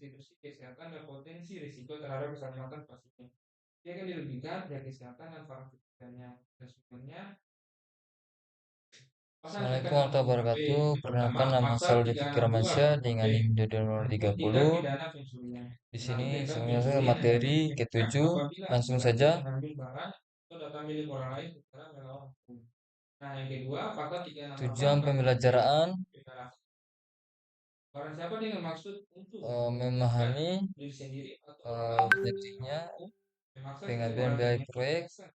institusi kesehatan dan potensi risiko terhadap keselamatan pasien. Dia akan dilebihkan dari kesehatan dan farmakologinya dan sumbernya. Pasal Assalamualaikum 360 warahmatullahi KUHP wabarakatuh. yang pertama, Perkenalkan nama pasal saya Fikri 362 Ramansyah KUHP dengan NIM tentang tindak 30. pidana pencurian. Di Nah, sini tindak sebenarnya pencurian adalah materi tindakan ke-7. apabila Langsung sengaja saja. mengambil barang atau data milik orang lain secara melawan hukum. Nah, yang kedua, pasal 368 Tujuan KUHP pembelajaran tentang barang siapa dengan maksud untuk merugikan memahami diri sendiri atau orang lain pentingnya memaksa pengambilan seseorang biaya dengan proyek, kekerasan,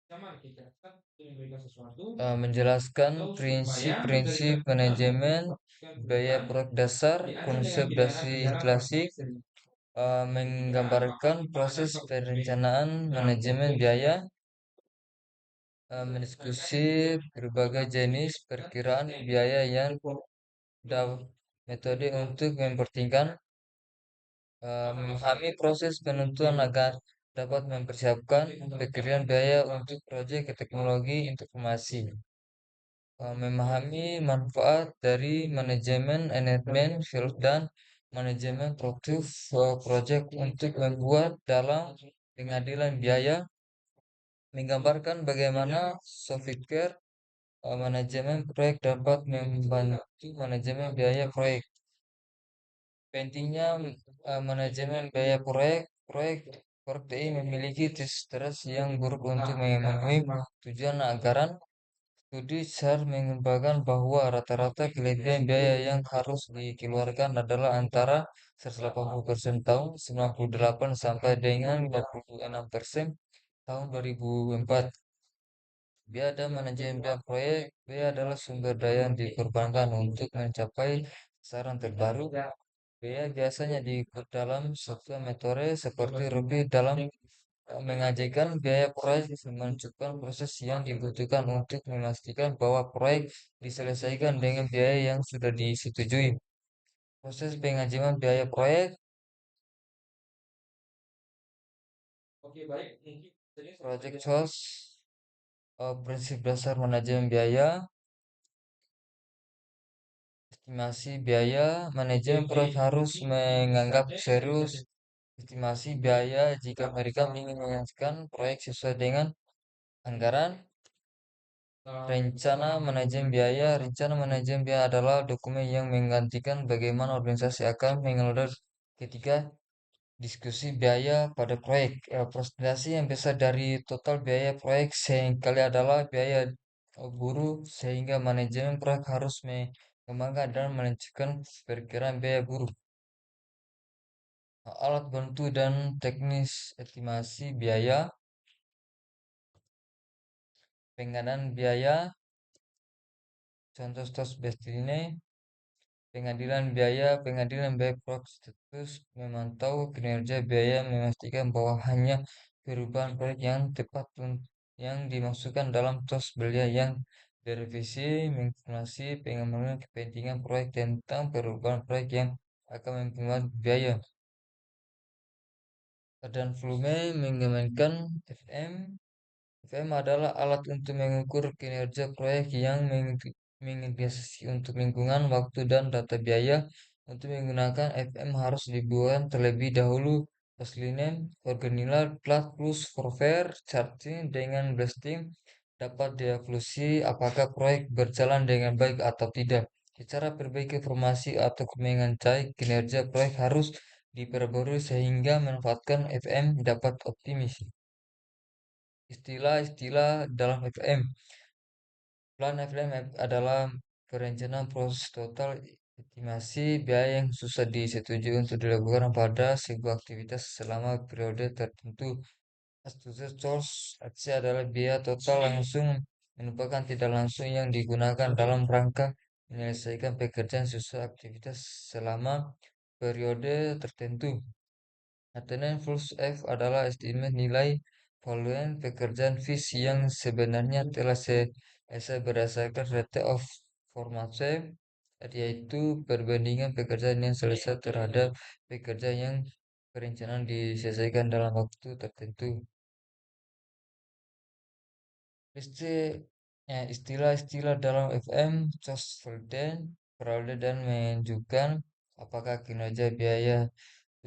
ancaman kekerasan untuk memberikan sesuatu menjelaskan atau supaya prinsip-prinsip memberikan tindak untuk manajemen melakukan biaya perubahan proyek dasar, diancam dengan konsep pidana dasi penjara paling klasik, sedikit 3 pasal menggambarkan 56 proses KUHP perencanaan dalam manajemen konteks biaya, diselesaikan mendiskusi berbagai jenis perkiraan biaya yang dapat metode untuk mempertimbangkan memahami proses penentuan agar dapat mempersiapkan perkiraan biaya untuk proyek teknologi informasi. Memahami manfaat dari manajemen manajemen field dan manajemen produktif proyek untuk membuat dalam pengadilan biaya, menggambarkan bagaimana software manajemen proyek dapat membantu manajemen biaya proyek. Pentingnya manajemen biaya proyek, proyek proyek TI memiliki stres yang buruk untuk memenuhi tujuan anggaran. Studi SAR mengembangkan bahwa rata-rata kelebihan biaya yang harus dikeluarkan adalah antara 180% tahun 98 sampai dengan 56% tahun 2004. Biaya dan manajemen biaya proyek, biaya adalah sumber daya yang dikorbankan untuk mencapai sasaran terbaru. Biaya biasanya diikut dalam suatu metode seperti rupiah dalam mengajarkan biaya proyek menunjukkan proses yang dibutuhkan untuk memastikan bahwa proyek diselesaikan dengan biaya yang sudah disetujui. Proses pengajuan biaya proyek, Oke, baik, mungkin saja sampai project dengan cost, prinsip dasar manajemen biaya, estimasi biaya, manajemen proyek harus menganggap serius estimasi biaya jika mereka ingin menyelesaikan proyek sesuai dengan anggaran. Rencana manajemen biaya adalah dokumen yang menggantikan bagaimana organisasi akan mengelola ketika diskusi biaya pada proyek. Presentasi yang besar dari total biaya proyek seringkali adalah biaya buruh, sehingga manajemen proyek harus mengembangkan dan melanjutkan perkiraan biaya buruh. Alat bantu dan teknis estimasi biaya, pengadaan biaya, contoh stos ini. Pengadilan biaya proyek status memantau kinerja biaya, memastikan bahwa hanya perubahan proyek yang tepat yang dimasukkan dalam tos biaya yang direvisi, menginformasi pengembangan kepentingan proyek tentang perubahan proyek yang akan mempengaruhi biaya. Dan volume mengamankan FM. FM adalah alat untuk mengukur kinerja proyek yang menginvestasi untuk lingkungan, waktu, dan data biaya. Untuk menggunakan FM harus dibuat terlebih dahulu baseline, organizer, plat plus forward charting dengan blasting dapat dievaluasi apakah proyek berjalan dengan baik atau tidak. Cara perbaiki informasi atau mengecek kinerja proyek harus diperbarui sehingga manfaatkan FM dapat optimis. Istilah-istilah dalam FM. Plan FLM adalah perencanaan proses total estimasi biaya yang susah disetujui untuk dilakukan pada sebuah aktivitas selama periode tertentu. Astuce source aksi adalah biaya total langsung merupakan tidak langsung yang digunakan dalam rangka menyelesaikan pekerjaan sesuai aktivitas selama periode tertentu. Attendance Full F adalah estimate nilai volume pekerjaan FIS yang sebenarnya telah selesai berdasarkan rate of performance, yaitu perbandingan pekerjaan yang selesai terhadap pekerjaan yang perencanaan diselesaikan dalam waktu tertentu. Istilah-istilah dalam FM, cost dan menunjukkan apakah kinerja biaya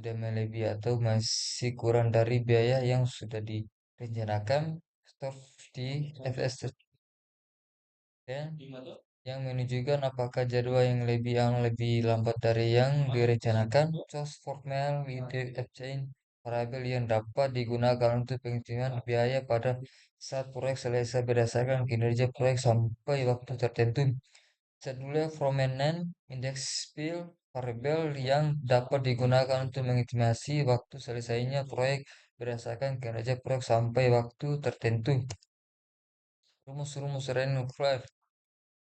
sudah melebihi atau masih kurang dari biaya yang sudah direncanakan, stop di FS dan yang menunjukkan apakah jadwal yang lebih lambat dari yang direncanakan. Choose formal with exchange variabel yang dapat digunakan untuk penghitungan biaya pada saat proyek selesai berdasarkan kinerja proyek sampai waktu tertentu. Jadwal prominent index spill variabel yang dapat digunakan untuk mengestimasi waktu selesainya proyek berdasarkan kinerja proyek sampai waktu tertentu. Rumus-rumus Renfrew.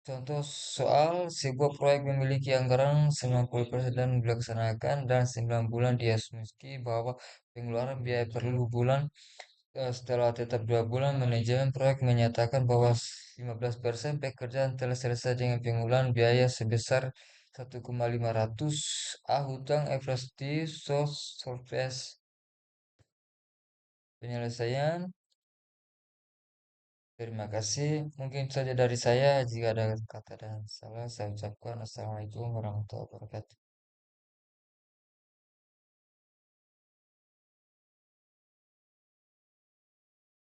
Contoh soal sebuah proyek memiliki anggaran 90% dan dilaksanakan dan 9 bulan diasumsi bahwa pengeluaran biaya perlu bulan setelah tetap 2 bulan manajemen proyek menyatakan bahwa 15% pekerjaan telah selesai dengan pengeluaran biaya sebesar 1,500 hutang FST source surface penyelesaian. Terima kasih. Mungkin saja dari saya. Jika ada kata dan salah, saya ucapkan Assalamualaikum warahmatullahi wabarakatuh.